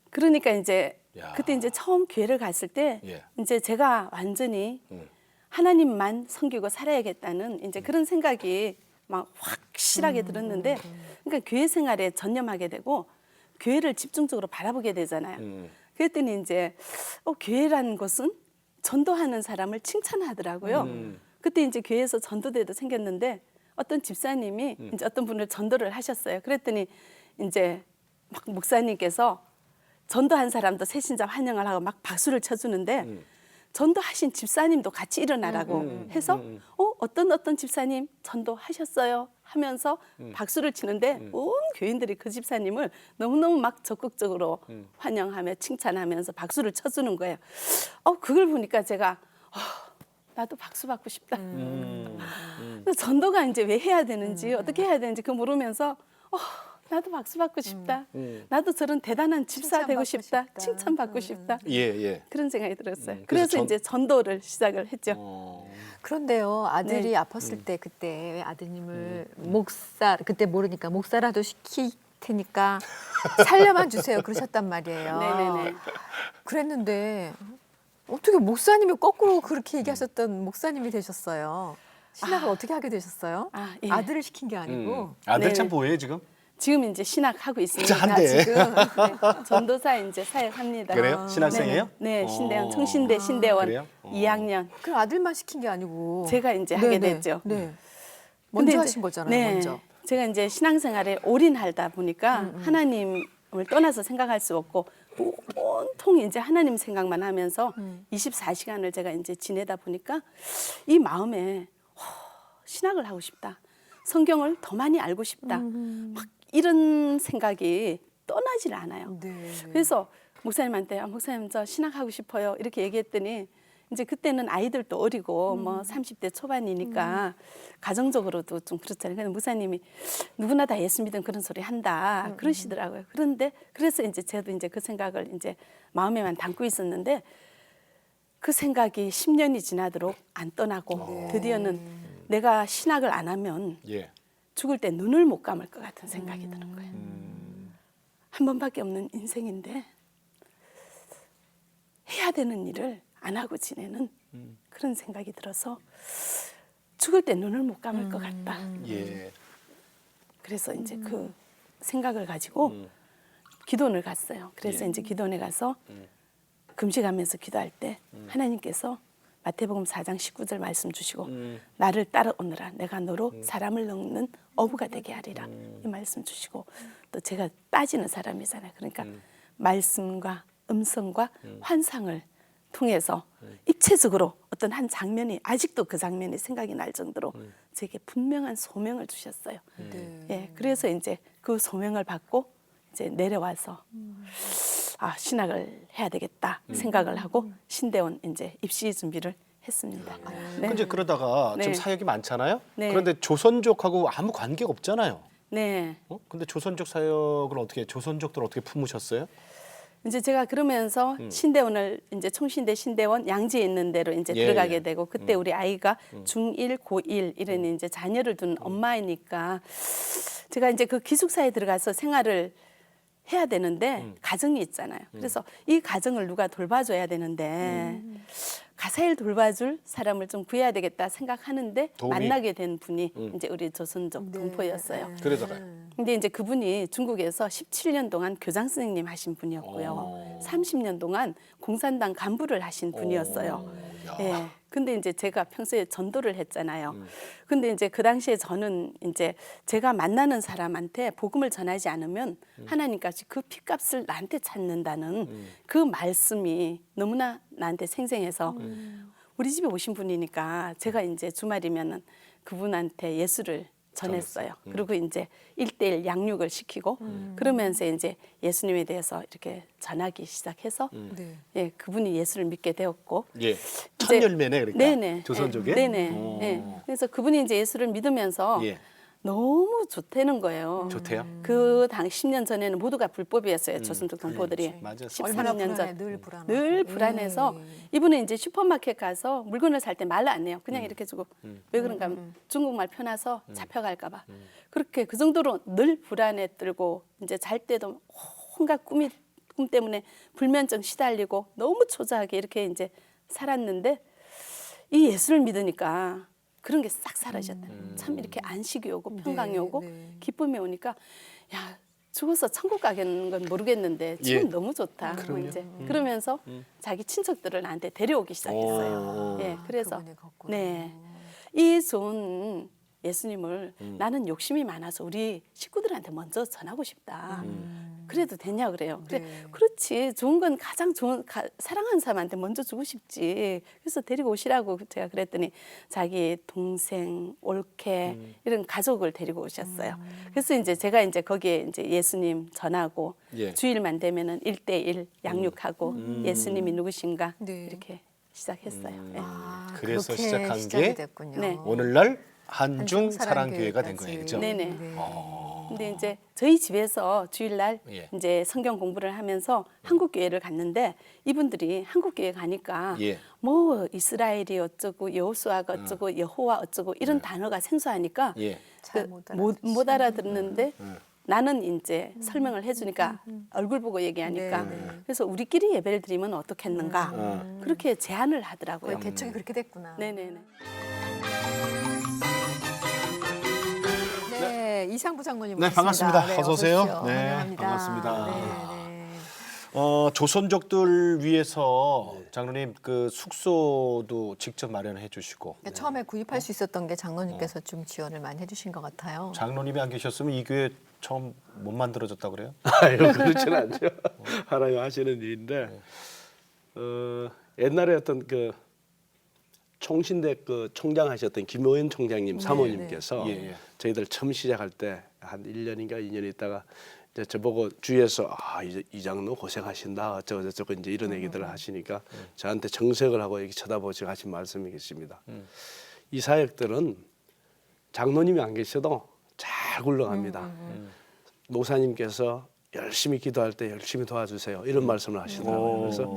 Speaker 2: 그러니까 이제
Speaker 1: 야.
Speaker 2: 그때 이제 처음 교회를 갔을 때
Speaker 1: 예.
Speaker 2: 이제 제가 완전히 하나님만 섬기고 살아야겠다는 이제 그런 생각이 막 확실하게 들었는데 그러니까 교회 생활에 전념하게 되고 교회를 집중적으로 바라보게 되잖아요. 그랬더니 이제 교회라는 것은 전도하는 사람을 칭찬하더라고요. 그때 이제 교회에서 전도대도 생겼는데 어떤 집사님이 이제 어떤 분을 전도를 하셨어요. 그랬더니 이제 막 목사님께서 전도한 사람도 새신자 환영을 하고 막 박수를 쳐주는데 전도하신 집사님도 같이 일어나라고 해서 어떤 집사님 전도하셨어요 하면서 박수를 치는데 온 교인들이 그 집사님을 너무너무 막 적극적으로 환영하며 칭찬하면서 박수를 쳐주는 거예요. 그걸 보니까 제가 나도 박수 받고 싶다. 전도가 이제 왜 해야 되는지 어떻게 해야 되는지 그거 모르면서 나도 박수 받고 싶다. 나도 저런 대단한 집사 되고 싶다. 칭찬받고 싶다.
Speaker 1: 예.
Speaker 2: 그런 생각이 들었어요.
Speaker 1: 그래서
Speaker 2: 그래서 이제 전도를 시작을 했죠.
Speaker 3: 그런데요, 아들이
Speaker 2: 네.
Speaker 3: 아팠을 때 그때 아드님을 목사 그때 모르니까 목사라도 시킬 테니까 살려만 주세요 그러셨단 말이에요.
Speaker 2: 네네네.
Speaker 3: 그랬는데 어떻게 목사님이 거꾸로 그렇게 얘기하셨던 목사님이 되셨어요. 신학을 어떻게 하게 되셨어요?
Speaker 2: 예.
Speaker 3: 아들을 시킨 게 아니고.
Speaker 1: 아들
Speaker 2: 네.
Speaker 1: 참 뭐예요 지금?
Speaker 2: 지금 이제 신학하고 있습니다.
Speaker 1: 한대.
Speaker 2: 지금 네, 전도사 이제 사역합니다.
Speaker 1: 그래요? 신학생이에요?
Speaker 2: 네, 신대원 청신대 신대원
Speaker 1: 그래요?
Speaker 2: 2학년.
Speaker 3: 그럼 아들만 시킨 게 아니고
Speaker 2: 제가 이제 하게
Speaker 3: 네네.
Speaker 2: 됐죠.
Speaker 3: 네.
Speaker 2: 근데
Speaker 3: 먼저
Speaker 2: 이제-
Speaker 3: 하신 거잖아요.
Speaker 2: 네,
Speaker 3: 먼저.
Speaker 2: 제가 이제 신앙생활에 올인하다 보니까 하나님을 떠나서 생각할 수 없고 온통 이제 하나님 생각만 하면서 24시간을 제가 이제 지내다 보니까 이 마음에 신학을 하고 싶다. 성경을 더 많이 알고 싶다. 막 이런 생각이 떠나질 않아요.
Speaker 3: 네.
Speaker 2: 그래서 목사님한테 목사님 저 신학하고 싶어요. 이렇게 얘기했더니 이제 그때는 아이들도 어리고 뭐 30대 초반이니까 가정적으로도 좀 그렇잖아요. 근데 목사님이 누구나 다 예수 믿은 그런 소리 한다 그러시더라고요. 그런데 그래서 이제 저도 이제 그 생각을 이제 마음에만 담고 있었는데 그 생각이 10년이 지나도록 안 떠나고 드디어는 내가 신학을 안 하면
Speaker 1: 예.
Speaker 2: 죽을 때 눈을 못 감을 것 같은 생각이 드는 거예요. 한 번밖에 없는 인생인데 해야 되는 일을 안 하고 지내는 그런 생각이 들어서 죽을 때 눈을 못 감을 것 같다.
Speaker 1: 예.
Speaker 2: 그래서 이제 그 생각을 가지고 기도원을 갔어요. 그래서
Speaker 1: 예.
Speaker 2: 이제 기도원에 가서 금식하면서 기도할 때 하나님께서 마태복음 4장 19절 말씀 주시고 나를 따라오너라 내가 너로 사람을 먹는 어부가 되게 하리라 이 말씀 주시고 또 제가 따지는 사람이잖아요. 그러니까 말씀과 음성과 환상을 통해서 입체적으로 어떤 한 장면이 아직도 그 장면이 생각이 날 정도로 제게 분명한 소명을 주셨어요.
Speaker 3: 네.
Speaker 2: 예, 그래서 이제 그 소명을 받고 이제 내려와서 아 신학을 해야 되겠다 생각을 하고 신대원 이제 입시 준비를 했습니다. 네.
Speaker 1: 근데 그러다가
Speaker 2: 네.
Speaker 1: 지금 사역이 많잖아요.
Speaker 2: 네.
Speaker 1: 그런데 조선족하고 아무 관계가 없잖아요.
Speaker 2: 네.
Speaker 1: 근데 조선족 사역을 어떻게 조선족들 어떻게 품으셨어요?
Speaker 2: 이제 제가 그러면서 신대원을 이제 총신대 신대원 양지에 있는 데로 이제
Speaker 1: 예,
Speaker 2: 들어가게
Speaker 1: 예.
Speaker 2: 되고 그때 우리 아이가 중1, 고1 이런 이제 자녀를 둔 엄마이니까 제가 이제 그 기숙사에 들어가서 생활을 해야 되는데 가정이 있잖아요. 그래서 이 가정을 누가 돌봐줘야 되는데 가사일 돌봐줄 사람을 좀 구해야 되겠다 생각하는데
Speaker 1: 도움이?
Speaker 2: 만나게 된 분이 이제 우리 조선족
Speaker 3: 네.
Speaker 2: 동포였어요.
Speaker 1: 그러다가요.
Speaker 2: 근데 이제 그분이 중국에서 17년 동안 교장 선생님 하신 분이었고요. 30년 동안 공산당 간부를 하신 분이었어요. 예. 근데 이제 제가 평소에 전도를 했잖아요. 근데 이제 그 당시에 저는 이제 제가 만나는 사람한테 복음을 전하지 않으면 하나님까지 그 피값을 나한테 찾는다는 그 말씀이 너무나 나한테 생생해서 우리 집에 오신 분이니까 제가 이제 주말이면은 그분한테 예수를 전했어요. 그리고 이제 1대1 양육을 시키고 그러면서 이제 예수님에 대해서 이렇게 전하기 시작해서
Speaker 3: 네.
Speaker 2: 예, 그분이 예수를 믿게 되었고
Speaker 1: 예. 첫 열매네 그러니까.
Speaker 2: 네네.
Speaker 1: 조선족에.
Speaker 2: 네네.
Speaker 1: 오.
Speaker 2: 예. 그래서 그분이 이제 예수를 믿으면서
Speaker 1: 예.
Speaker 2: 너무 좋다는 거예요.
Speaker 1: 좋대요.
Speaker 2: 그 당 10년 전에는 모두가 불법이었어요. 조선족 동포들이.
Speaker 1: 맞아요.
Speaker 3: 얼마나
Speaker 2: 13년
Speaker 3: 불안해,
Speaker 2: 전.
Speaker 3: 늘 불안하고.
Speaker 2: 늘 불안해서 이분은 이제 슈퍼마켓 가서 물건을 살 때 말을 안 해요. 그냥 이렇게 주고 왜 그런가 하면 중국말 편해서 잡혀갈까 봐. 그렇게 그 정도로 늘 불안에 떨고 이제 잘 때도 온갖 꿈 때문에 불면증 시달리고 너무 초조하게 이렇게 이제 살았는데 이 예수를 믿으니까 그런 게 싹 사라졌다. 참 이렇게 안식이 오고 평강이 오고
Speaker 3: 네.
Speaker 2: 기쁨이 오니까 야 죽어서 천국 가겠는 건 모르겠는데 지금
Speaker 1: 예.
Speaker 2: 너무 좋다. 뭐 이제 그러면서 자기 친척들을 나한테 데려오기 시작했어요.
Speaker 1: 오.
Speaker 2: 예, 그래서
Speaker 3: 그분의 거꾸로.
Speaker 2: 네, 이 좋은 예수님을 나는 욕심이 많아서 우리 식구들한테 먼저 전하고 싶다. 그래도 되냐 그래요. 그래,
Speaker 3: 네.
Speaker 2: 그렇지. 좋은 건 가장 좋은 사랑하는 사람한테 먼저 주고 싶지. 그래서 데리고 오시라고 제가 그랬더니 자기 동생, 올케 이런 가족을 데리고 오셨어요. 그래서 이제 제가 이제 거기에 이제 예수님 전하고
Speaker 1: 예.
Speaker 2: 주일만 되면은 1대1 양육하고 예수님이 누구신가
Speaker 3: 네.
Speaker 2: 이렇게 시작했어요. 예.
Speaker 3: 아,
Speaker 1: 그래서
Speaker 3: 그렇게
Speaker 1: 시작한
Speaker 3: 시작이
Speaker 1: 게
Speaker 3: 됐군요.
Speaker 2: 네.
Speaker 1: 오늘날 한중 사랑교회가 된 거예요. 그렇죠?
Speaker 2: 네네.
Speaker 3: 네.
Speaker 2: 근데 이제 저희 집에서 주일날
Speaker 1: 예.
Speaker 2: 이제 성경 공부를 하면서 한국 교회를 갔는데 이분들이 한국 교회 가니까
Speaker 1: 예.
Speaker 2: 뭐 이스라엘이 어쩌고 여호수아가 어쩌고 여호와 어쩌고 이런 단어가 생소하니까
Speaker 1: 예.
Speaker 3: 잘
Speaker 2: 그
Speaker 3: 못
Speaker 2: 못 알아듣는데 나는 이제 설명을 해주니까 얼굴 보고 얘기하니까
Speaker 3: 네, 네.
Speaker 2: 그래서 우리끼리 예배를 드리면 어떻겠는가 그렇게 제안을 하더라고요.
Speaker 3: 개척이 그렇게 됐구나.
Speaker 2: 네네네.
Speaker 3: 네, 이상부 장로님
Speaker 1: 네,
Speaker 3: 모셨습니다.
Speaker 1: 반갑습니다. 어서 오세요.
Speaker 3: 오십시오.
Speaker 1: 네,
Speaker 3: 환영합니다.
Speaker 1: 반갑습니다.
Speaker 3: 네, 네.
Speaker 1: 조선족들 위해서 장로님 그 숙소도 직접 마련해 주시고
Speaker 3: 그러니까 처음에 구입할 수 있었던 게 장로님께서 좀 지원을 많이 해주신 것 같아요.
Speaker 1: 장로님이 안 계셨으면 이 교회 처음 못 만들어졌다 그래요?
Speaker 4: 아유 그렇지는 않죠. 하나님 하시는 일인데 옛날에 어떤 그 총신대 그 총장하셨던 김호연 총장님 사모님께서
Speaker 1: 네. 예, 예.
Speaker 4: 저희들 처음 시작할 때 한 1년인가 2년 있다가 이제 저보고 주위에서 이 장로 고생하신다 어쩌고 이제 이런 얘기들을 하시니까 저한테 정색을 하고 이렇게 쳐다보시고 하신 말씀이 있습니다. 이 사역들은 장로님이 안 계셔도 잘 굴러갑니다. 목사님께서 열심히 기도할 때 열심히 도와주세요. 이런 말씀을 하시더라고요. 그래서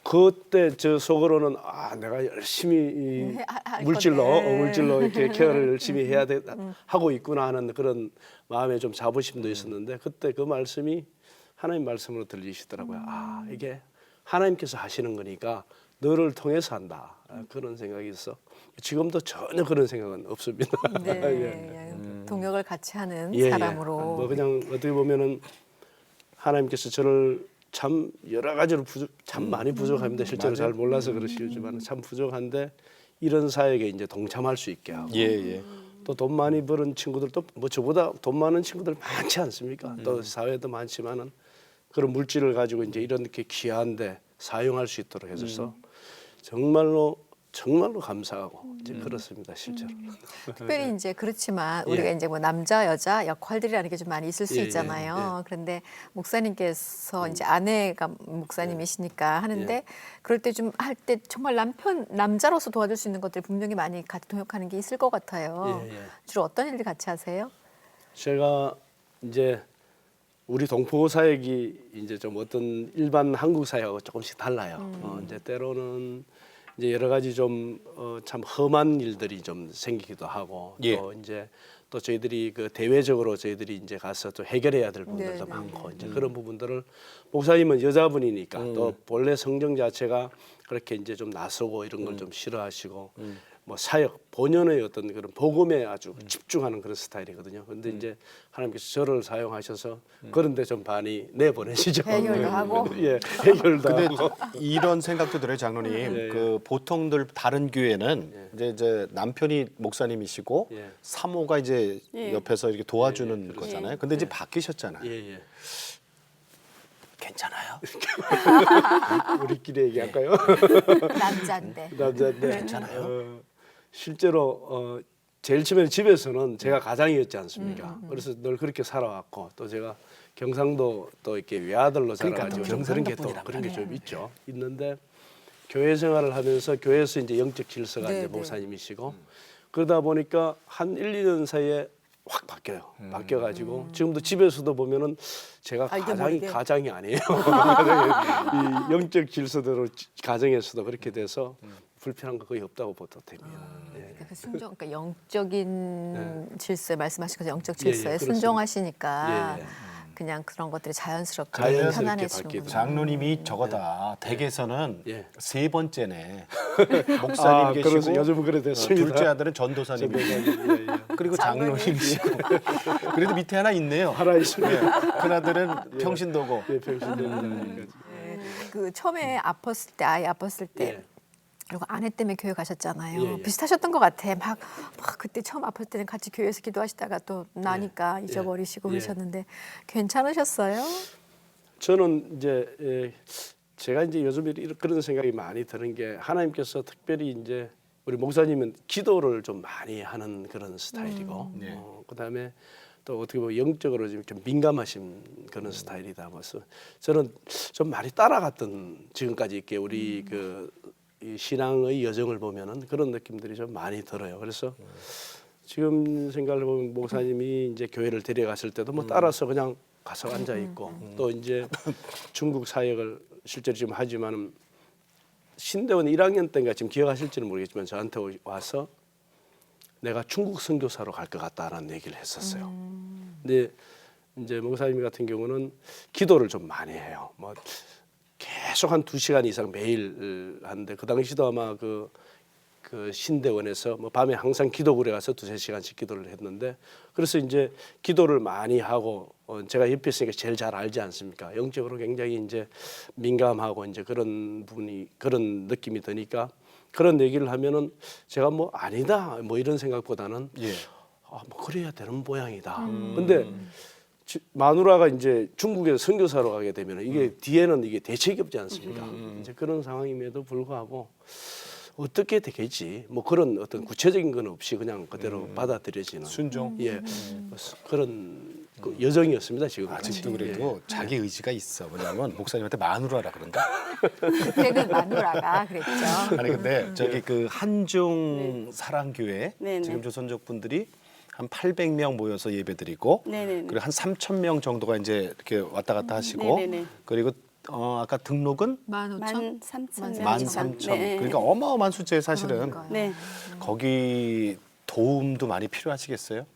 Speaker 4: 그때 저 속으로는 내가 열심히
Speaker 3: 할
Speaker 4: 물질로
Speaker 3: 건데.
Speaker 4: 물질로 이렇게 케어를 열심히 해야 돼 하고 있구나 하는 그런 마음에 좀 자부심도 있었는데 그때 그 말씀이 하나님 말씀으로 들리시더라고요. 이게 하나님께서 하시는 거니까 너를 통해서 한다. 그런 생각이 있어. 지금도 전혀 그런 생각은 없습니다.
Speaker 3: 네,
Speaker 4: 예.
Speaker 3: 그냥 동역을 같이 하는
Speaker 4: 예, 예.
Speaker 3: 사람으로.
Speaker 4: 뭐 그냥 어떻게 보면은 하나님께서 저를 참 여러 가지로 참 많이 부족합니다. 실제로 잘 몰라서 그러시지만 참 부족한데 이런 사역에 이제 동참할 수 있게 하고
Speaker 1: 예.
Speaker 4: 또 돈 많이 버는 친구들도 뭐 저보다 돈 많은 친구들 많지 않습니까? 또 사회도 많지만은 그런 물질을 가지고 이제 이렇게 귀한데 사용할 수 있도록 해줘서 정말로 감사하고 이제 그렇습니다 실제로.
Speaker 3: 특별히 이제 그렇지만
Speaker 4: 예.
Speaker 3: 우리가 이제 뭐 남자 여자 역할들이라는 게 좀 많이 있을 수
Speaker 4: 예,
Speaker 3: 있잖아요. 그런데 목사님께서 이제 아내가 목사님이시니까 하는데
Speaker 4: 예.
Speaker 3: 그럴 때 좀 할 때 정말 남자로서 도와줄 수 있는 것들이 분명히 많이 같이 동역하는 게 있을 것 같아요.
Speaker 4: 예.
Speaker 3: 주로 어떤 일들 같이 하세요?
Speaker 4: 제가 이제 우리 동포 사역이 이제 좀 어떤 일반 한국 사역하고 조금씩 달라요. 이제 때로는 이제 여러 가지 좀 참 험한 일들이 좀 생기기도 하고
Speaker 1: 예.
Speaker 4: 또 이제 또 저희들이 그 대외적으로 저희들이 이제 가서 또 해결해야 될 부분들도
Speaker 3: 네,
Speaker 4: 많고 이제 그런 부분들을 목사님은 여자분이니까 또 본래 성정 자체가 그렇게 이제 좀 나서고 이런 걸 좀 싫어하시고 뭐 사역 본연의 어떤 그런 복음에 아주 집중하는 그런 스타일이거든요. 그런데 이제 하나님께서 저를 사용하셔서 그런데 좀 많이 내보내시죠.
Speaker 3: 해결도 하고?
Speaker 4: 예, 해결도
Speaker 1: 근데
Speaker 4: 하고.
Speaker 1: 이런 생각도 들어요, 장로님.
Speaker 4: 예.
Speaker 1: 그 보통들 다른 교회는 이제 남편이 목사님이시고
Speaker 4: 예.
Speaker 1: 사모가 이제
Speaker 2: 예.
Speaker 1: 옆에서 이렇게 도와주는
Speaker 4: 예, 예.
Speaker 1: 거잖아요. 근데 이제 바뀌셨잖아요.
Speaker 4: 예.
Speaker 1: 괜찮아요?
Speaker 4: 우리끼리 얘기할까요?
Speaker 3: 남자인데.
Speaker 4: 남자인데 괜찮아요. 실제로 제일 처음에 집에서는 제가 가장이었지 않습니까? 그래서 늘 그렇게 살아왔고 또 제가 경상도 또 이렇게 외아들로 자라가지고 좀 그런 게 또 그런 게 좀 있죠. 있는데 교회 생활을 하면서 교회에서 이제 영적 질서가
Speaker 3: 네,
Speaker 4: 이제
Speaker 3: 네.
Speaker 4: 목사님이시고 그러다 보니까 한 1, 2년 사이에 확 바뀌어요. 바뀌어가지고 지금도 집에서도 보면은 제가
Speaker 3: 알게 모르게.
Speaker 4: 가장이 아니에요. 이 영적 질서대로 가정에서도 그렇게 돼서 불편한 거 거의 없다고 보도 됩니다. 예.
Speaker 3: 그 순종, 그러니까 영적인 질서 말씀하신 것처럼 영적
Speaker 4: 예, 예,
Speaker 3: 질서에
Speaker 4: 그렇습니다.
Speaker 3: 순종하시니까
Speaker 4: 예, 예.
Speaker 3: 그냥 그런 것들이 자연스럽게
Speaker 4: 자연스럽게
Speaker 3: 편안해지는구나.
Speaker 4: 바뀌죠.
Speaker 1: 장로님이 저거다. 댁에서는
Speaker 4: 예.
Speaker 1: 세 번째네. 목사님 계시고
Speaker 4: 그래서 요즘은 그래 됐습니다.
Speaker 1: 둘째 아들은 전도사님이고 그리고 장로님이시고 그래도 밑에 하나 있네요.
Speaker 4: 하나 있습니다.
Speaker 1: 큰 아들은 평신도고.
Speaker 4: 예, 평신도입니다.
Speaker 3: 그 처음에 아팠을 때 아이 아팠을 때
Speaker 4: 예.
Speaker 3: 그리고 아내 때문에 교회 가셨잖아요.
Speaker 4: 예, 예.
Speaker 3: 비슷하셨던 것 같아. 막 그때 처음 아팠을 때는 같이 교회에서 기도하시다가 또 나니까
Speaker 4: 예.
Speaker 3: 잊어버리시고
Speaker 4: 예.
Speaker 3: 그러셨는데 괜찮으셨어요?
Speaker 4: 저는 이제 제가 이제 요즘에 그런 생각이 많이 드는 게 하나님께서 특별히 이제 우리 목사님은 기도를 좀 많이 하는 그런 스타일이고
Speaker 1: 네.
Speaker 4: 그다음에 또 어떻게 보면 영적으로 좀 민감하신 그런 스타일이다. 그래서 저는 좀 많이 따라갔던 지금까지 이렇게 우리 이 신앙의 여정을 보면은 그런 느낌들이 좀 많이 들어요. 그래서 지금 생각을 보면 목사님이 이제 교회를 데려갔을 때도 뭐 따라서 그냥 가서 앉아 있고 또 이제 중국 사역을 실제로 지금 하지만은 신대원 1학년 때인가 지금 기억하실지는 모르겠지만 저한테 와서 내가 중국 선교사로 갈 것 같다라는 얘기를 했었어요. 근데 이제 목사님 같은 경우는 기도를 좀 많이 해요. 뭐 계속 한 2시간 이상 매일 하는데 그 당시도 아마 그 신대원에서 뭐 밤에 항상 기도굴에 가서 2-3시간씩 기도를 했는데 그래서 이제 기도를 많이 하고 제가 옆에 있으니까 제일 잘 알지 않습니까? 영적으로 굉장히 이제 민감하고 이제 그런 부분이 그런 느낌이 드니까 그런 얘기를 하면은 제가 뭐 아니다 뭐 이런 생각보다는
Speaker 1: 예.
Speaker 4: 뭐 그래야 되는 모양이다. 근데 마누라가 이제 중국에 선교사로 가게 되면 이게 뒤에는 이게 대책이 없지 않습니까? 이제 그런 상황임에도 불구하고 어떻게 되겠지? 뭐 그런 어떤 구체적인 건 없이 그냥 그대로 받아들여지는
Speaker 1: 순종.
Speaker 4: 예 그런 그 여정이었습니다. 지금
Speaker 1: 아직도 그래도 자기 의지가 있어. 뭐냐면 목사님한테 마누라라 그런다.
Speaker 3: 그때는 마누라가 그랬죠.
Speaker 1: 아니 근데 저기 그 한중 사랑교회
Speaker 2: 네, 네.
Speaker 1: 지금 조선족 분들이 한 800명 모여서 예배드리고
Speaker 2: 네, 네, 네.
Speaker 1: 그리고 한 3,000명 정도가 이제 이렇게 왔다 갔다 하시고
Speaker 2: 네, 네, 네.
Speaker 1: 그리고 아까 등록은
Speaker 3: 15,000?
Speaker 2: 13,000명.
Speaker 1: 13,000.
Speaker 2: 네.
Speaker 1: 그러니까 어마어마한 숫자에 사실은
Speaker 3: 그러니까요.
Speaker 2: 네.
Speaker 1: 거기 도움도 많이 필요하시겠어요?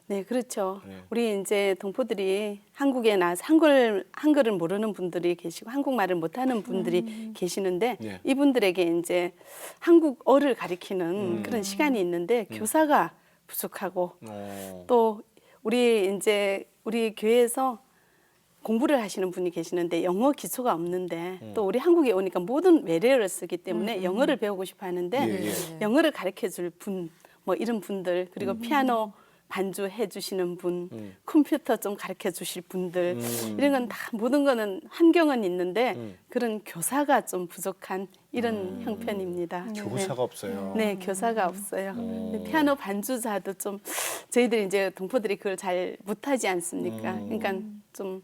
Speaker 2: 네, 그렇죠.
Speaker 1: 네.
Speaker 2: 우리 이제 동포들이 한국에 나서 한글을 모르는 분들이 계시고 한국말을 못하는 분들이 계시는데
Speaker 1: 네.
Speaker 2: 이분들에게 이제 한국어를 가리키는 그런 시간이 있는데 교사가 부족하고 또 우리 교회에서 공부를 하시는 분이 계시는데 영어 기초가 없는데 또 우리 한국에 오니까 모든 외래어를 쓰기 때문에 영어를 배우고 싶어 하는데
Speaker 1: 예,
Speaker 2: 영어를 가르쳐 줄 분, 뭐 이런 분들 그리고 피아노 반주해 주시는 분, 컴퓨터 좀 가르쳐 주실 분들 이런 건 다 모든 거는 환경은 있는데 그런 교사가 좀 부족한 이런 형편입니다.
Speaker 1: 교사가 없어요.
Speaker 2: 네, 교사가 없어요. 피아노 반주자도 좀 저희들이 이제 동포들이 그걸 잘 못하지 않습니까? 그러니까 좀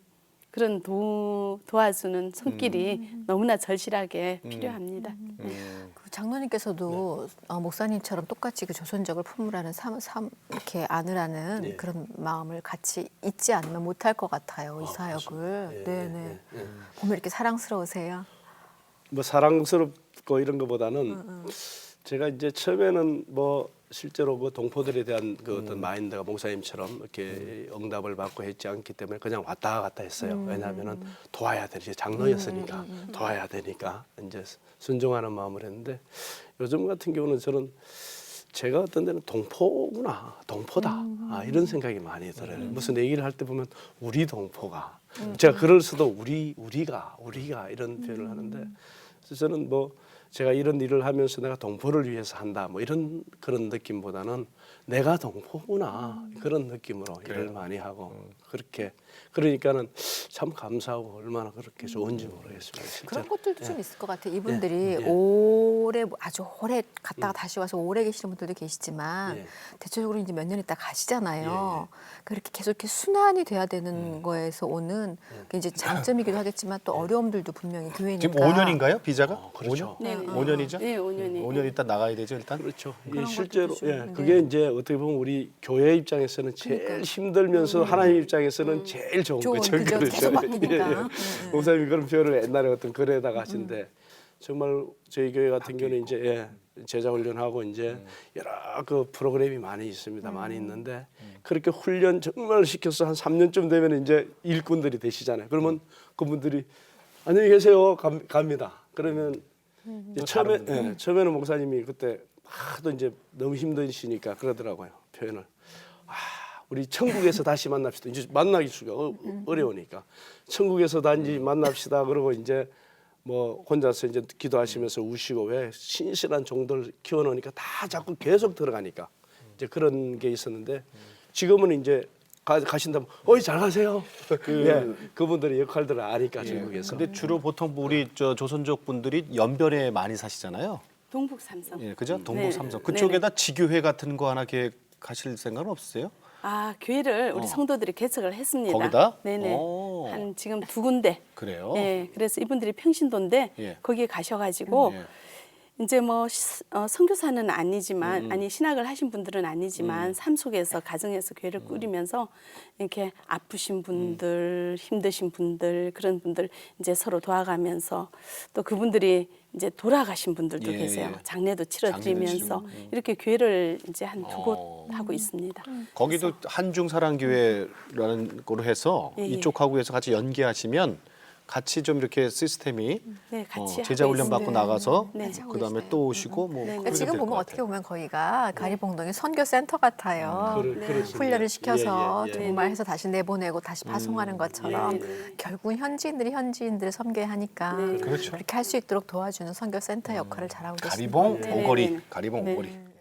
Speaker 2: 그런 도와주는 손길이 너무나 절실하게 필요합니다.
Speaker 3: 그 장로님께서도 목사님처럼 똑같이 그 조선적을 품으라는 이렇게 안으라는
Speaker 4: 네.
Speaker 3: 그런 마음을 같이 잊지 않으면 못할 것 같아요. 이 사역을. 네네. 보면 이렇게 사랑스러우세요.
Speaker 4: 뭐 사랑스럽고 이런 것보다는 제가 이제 처음에는 뭐 실제로 그 동포들에 대한 그 어떤 마인드가 목사님처럼 이렇게 응답을 받고 했지 않기 때문에 그냥 왔다 갔다 했어요. 왜냐하면은 도와야 되지 장로였으니까 도와야 되니까 이제 순종하는 마음을 했는데 요즘 같은 경우는 저는 제가 어떤 데는 동포구나, 동포다 이런 생각이 많이 들어요. 무슨 얘기를 할 때 보면 우리 동포가 제가 글을 써도 우리가 이런 표현을 하는데 그래서 저는 뭐 제가 이런 일을 하면서 내가 동포를 위해서 한다 뭐 이런 그런 느낌보다는 내가 동포구나 그런 느낌으로 일을 많이 하고 그렇게 그러니까는 참 감사하고 얼마나 그렇게 좋은지 모르겠습니다. 실제로.
Speaker 3: 그런 것들도 좀 있을 것 같아요. 이분들이
Speaker 4: 예.
Speaker 3: 오래 아주 오래 갔다가 다시 와서 오래 계시는 분들도 계시지만
Speaker 4: 예.
Speaker 3: 대체적으로 이제 몇 년 있다 가시잖아요.
Speaker 4: 예,
Speaker 3: 그렇게 계속 이렇게 순환이 돼야 되는 거에서 오는 게 이제 장점이기도 하겠지만 또 어려움들도 분명히 교회니까.
Speaker 1: 지금 5년인가요 비자가?
Speaker 4: 그렇죠.
Speaker 1: 5년?
Speaker 2: 네,
Speaker 1: 5년이죠?
Speaker 2: 네, 5년이.
Speaker 1: 5년 있다 나가야 되죠 일단.
Speaker 4: 그렇죠. 예,
Speaker 3: 그런
Speaker 4: 실제로
Speaker 3: 것도 좀,
Speaker 4: 예,
Speaker 3: 네.
Speaker 4: 그게 이제 어떻게 보면 우리 교회 입장에서는 제일 힘들면서 하나님 입장에서는 제일 좋은
Speaker 3: 좋은,
Speaker 4: 거죠.
Speaker 3: 그죠.
Speaker 4: 그렇죠.
Speaker 3: 계속 바뀌니까.
Speaker 4: 목사님이 그런 표현을 옛날에 어떤 글에다가 하신데 정말 저희 교회 같은 경우는 이제 제자 훈련하고 이제 여러 그 프로그램이 많이 있습니다. 많이 있는데 그렇게 훈련 정말 시켜서 한 3년쯤 되면 이제 일꾼들이 되시잖아요. 그러면 그분들이 안녕히 계세요 갑니다. 그러면 이제 처음에는 목사님이 그때 하도 이제 너무 힘드시니까 그러더라고요. 표현을 우리 천국에서 다시 만납시다. 이제 만나기 수가 어려우니까 천국에서 다시 만납시다. 그러고 이제 뭐 혼자서 이제 기도하시면서 우시고 왜 신실한 종들 키워놓으니까 다 자꾸 계속 들어가니까 이제 그런 게 있었는데 지금은 이제 가신다면 어이 잘 가세요. 그분들의 역할들을 아니까 중국에서.
Speaker 1: 근데 주로 보통 우리 저 조선족 분들이 연변에 많이 사시잖아요.
Speaker 2: 동북 삼성.
Speaker 1: 예, 그죠? 동북
Speaker 2: 네.
Speaker 1: 삼성. 그쪽에다 지교회 같은 거 하나 계획하실 생각은 없으세요?
Speaker 2: 아, 교회를 우리 성도들이 개척을 했습니다.
Speaker 1: 거기다?
Speaker 2: 네네.
Speaker 1: 오.
Speaker 2: 한 지금 2군데.
Speaker 1: 그래요?
Speaker 2: 예, 그래서 이분들이 평신도인데
Speaker 1: 예.
Speaker 2: 거기에 가셔가지고
Speaker 1: 예.
Speaker 2: 이제 뭐 선교사는 아니지만 아니 신학을 하신 분들은 아니지만 삶 속에서 가정에서 교회를 꾸리면서 이렇게 아프신 분들, 힘드신 분들 그런 분들 이제 서로 도와가면서 또 그분들이 이제 돌아가신 분들도
Speaker 1: 예,
Speaker 2: 계세요.
Speaker 1: 예.
Speaker 2: 장례도 치러드리면서
Speaker 1: 치르고.
Speaker 2: 이렇게 교회를 이제 한 2곳 하고 있습니다.
Speaker 1: 거기도 한중사랑교회라는 거로 해서
Speaker 2: 예, 예.
Speaker 1: 이쪽하고 해서 같이 연계하시면 같이 좀 이렇게 시스템이
Speaker 2: 네, 같이
Speaker 1: 제자
Speaker 2: 하고
Speaker 1: 훈련 받고
Speaker 2: 있습니다.
Speaker 1: 나가서
Speaker 2: 네.
Speaker 1: 그다음에 또 오시고 뭐
Speaker 2: 네, 네.
Speaker 3: 그러니까
Speaker 1: 그렇게
Speaker 3: 지금
Speaker 1: 될것
Speaker 3: 보면
Speaker 1: 같아요.
Speaker 3: 어떻게 보면 거기가 가리봉동의 선교센터 같아요.
Speaker 4: 그렇습니다.
Speaker 3: 훈련을 시켜서
Speaker 4: 예, 예, 예.
Speaker 3: 정말해서 다시 내보내고 다시 파송하는 것처럼 결국은 현지인들을 섬겨야 하니까
Speaker 2: 네.
Speaker 1: 그렇죠.
Speaker 3: 그렇게 할 수 있도록 도와주는 선교센터 역할을 잘하고 계십니다.
Speaker 1: 가리봉
Speaker 2: 네, 네,
Speaker 1: 오거리,
Speaker 2: 네.
Speaker 1: 가리봉
Speaker 2: 네.
Speaker 1: 오거리.